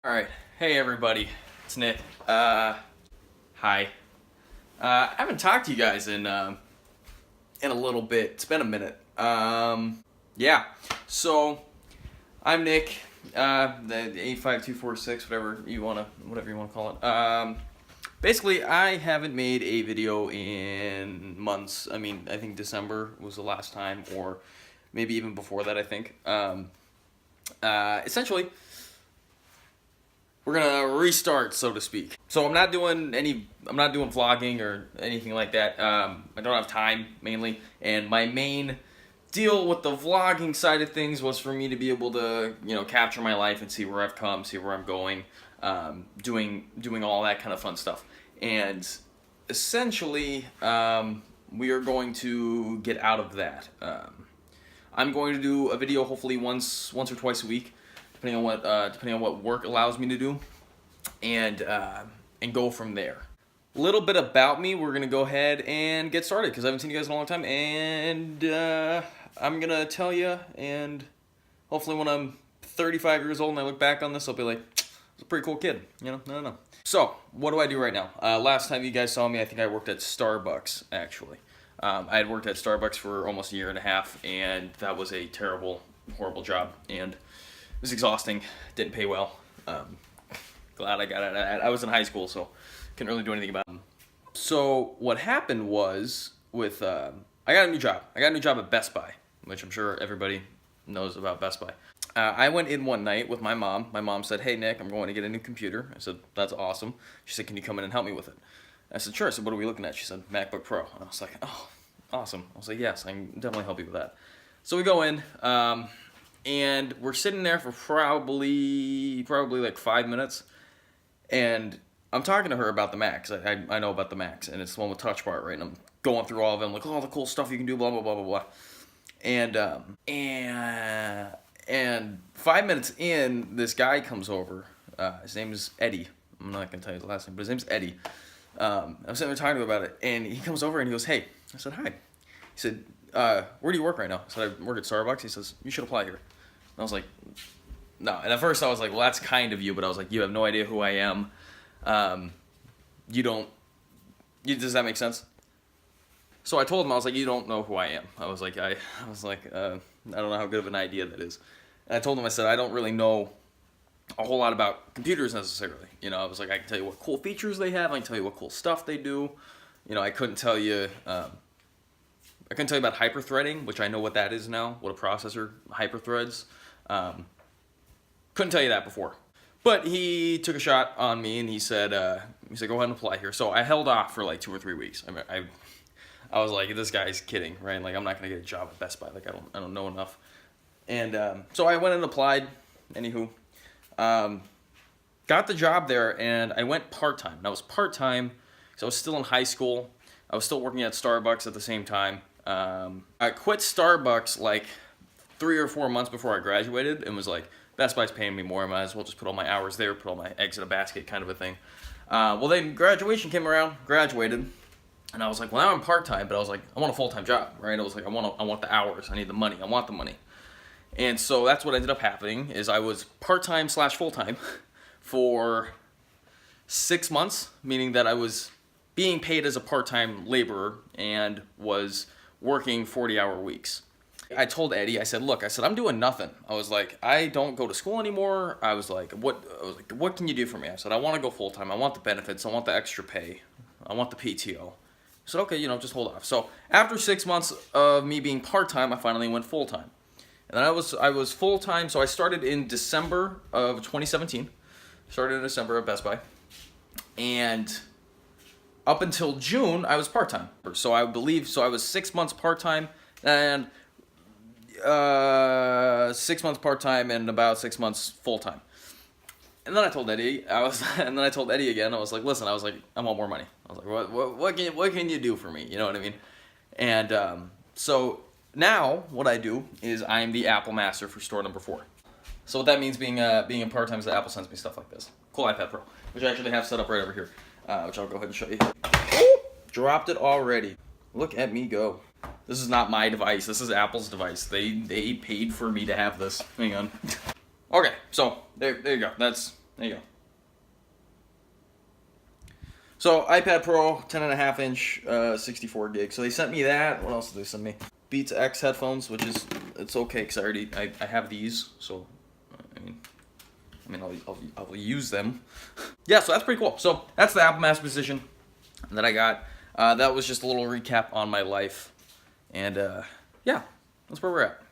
Alright, hey everybody, it's Nick. Hi. I haven't talked to you guys in a little bit. It's been a minute. Yeah, so I'm Nick, the 85246, whatever you wanna call it. Basically, I haven't made a video in months. I mean, I think December was the last time, or maybe even before that, I think. Essentially, we're gonna restart, so to speak. So I'm not doing vlogging or anything like that. I don't have time, mainly, and my main deal with the vlogging side of things was for me to be able to, capture my life and see where I've come, see where I'm going, doing all that kind of fun stuff. And essentially, we are going to get out of that. I'm going to do a video hopefully once or twice a week, depending on what work allows me to do, and go from there. A little bit about me. We're gonna go ahead and get started because I haven't seen you guys in a long time, and I'm gonna tell you, and hopefully when I'm 35 years old and I look back on this, I'll be like, I was a pretty cool kid, No. So what do I do right now? Last time you guys saw me, I think I worked at Starbucks, actually. I had worked at Starbucks for almost a year and a half, and that was a terrible, horrible job, and it was exhausting, didn't pay well. Glad I got it. I was in high school, so couldn't really do anything about it. So what happened was I got a new job. I got a new job at Best Buy, which I'm sure everybody knows about Best Buy. I went in one night with my mom. My mom said, "Hey, Nick, I'm going to get a new computer." I said, "That's awesome." She said, "Can you come in and help me with it?" I said, "Sure." I said, "What are we looking at?" She said, "MacBook Pro." And I was like, "Oh, awesome." I was like, "Yes, I can definitely help you with that." So we go in, and we're sitting there for probably like 5 minutes, and I'm talking to her about the Macs. I know about the Macs, and it's the one with Touch Bar, right? And I'm going through all of them, like all the cool stuff you can do, blah blah blah blah blah. And 5 minutes in, this guy comes over. His name is Eddie. I'm not gonna tell you his last name, but his name's Eddie. I'm sitting there talking to him about it, and he comes over and he goes, "Hey." I said, "Hi." He said, "Where do you work right now?" I said, "I work at Starbucks." He says, "You should apply here." And I was like, "No." And at first I was like, "Well, that's kind of you," but I was like, "You have no idea who I am. Does that make sense?" So I told him, I was like, "You don't know who I am." I was like, I don't know how good of an idea that is. And I told him, I said, "I don't really know a whole lot about computers necessarily. I was like, I can tell you what cool features they have. I can tell you what cool stuff they do. I couldn't tell you about hyperthreading, which I know what that is now, what a processor hyperthreads. Couldn't tell you that before." But he took a shot on me, and he said, "Go ahead and apply here." So I held off for like 2 or 3 weeks. I was like, this guy's kidding, right? Like, I'm not gonna get a job at Best Buy. Like, I don't know enough. And so I went and applied. Anywho, got the job there, and I went part-time. And I was part-time because I was still in high school. I was still working at Starbucks at the same time. I quit Starbucks like 3 or 4 months before I graduated, and was like, Best Buy's paying me more. I might as well just put all my hours there, put all my eggs in a basket, kind of a thing. Well, then graduation came around, graduated, and I was like, well, now I'm part-time, but I was like, I want a full-time job, right? I was like, I want the hours. I need the money. I want the money. And so that's what ended up happening, is I was part-time / full-time for 6 months, meaning that I was being paid as a part-time laborer and was working 40-hour weeks. I told Eddie, I said, "Look," I said, "I'm doing nothing." I was like, "I don't go to school anymore." I was like, what can you do for me?" I said, "I want to go full-time. I want the benefits. I want the extra pay. I want the PTO." He said, "Okay, just hold off." So after 6 months of me being part-time, I finally went full-time. And then I was full-time, so I started in December of 2017. Started in December at Best Buy. And up until June, I was part-time. So I was 6 months part-time, and 6 months part-time, and about 6 months full-time. And then I told Eddie, again, I was like, "Listen," I was like, "I want more money." I was like, what can you do for me? You know what I mean? And so now what I do is I'm the Apple Master for store number 4. So what that means, being a part-time, is that Apple sends me stuff like this. Cool iPad Pro, which I actually have set up right over here, which I'll go ahead and show you. Oh, dropped it already. Look at me go. This is not my device. This is Apple's device. They paid for me to have this. Hang on. Okay, so there you go. That's There you go. So iPad Pro, 10.5 inch, 64 gig. So they sent me that. What else did they send me? Beats X headphones, which is, it's okay because I have these. So I mean I'll use them. Yeah, so that's pretty cool. So that's the Apple Master Position that I got. That was just a little recap on my life, and yeah, that's where we're at.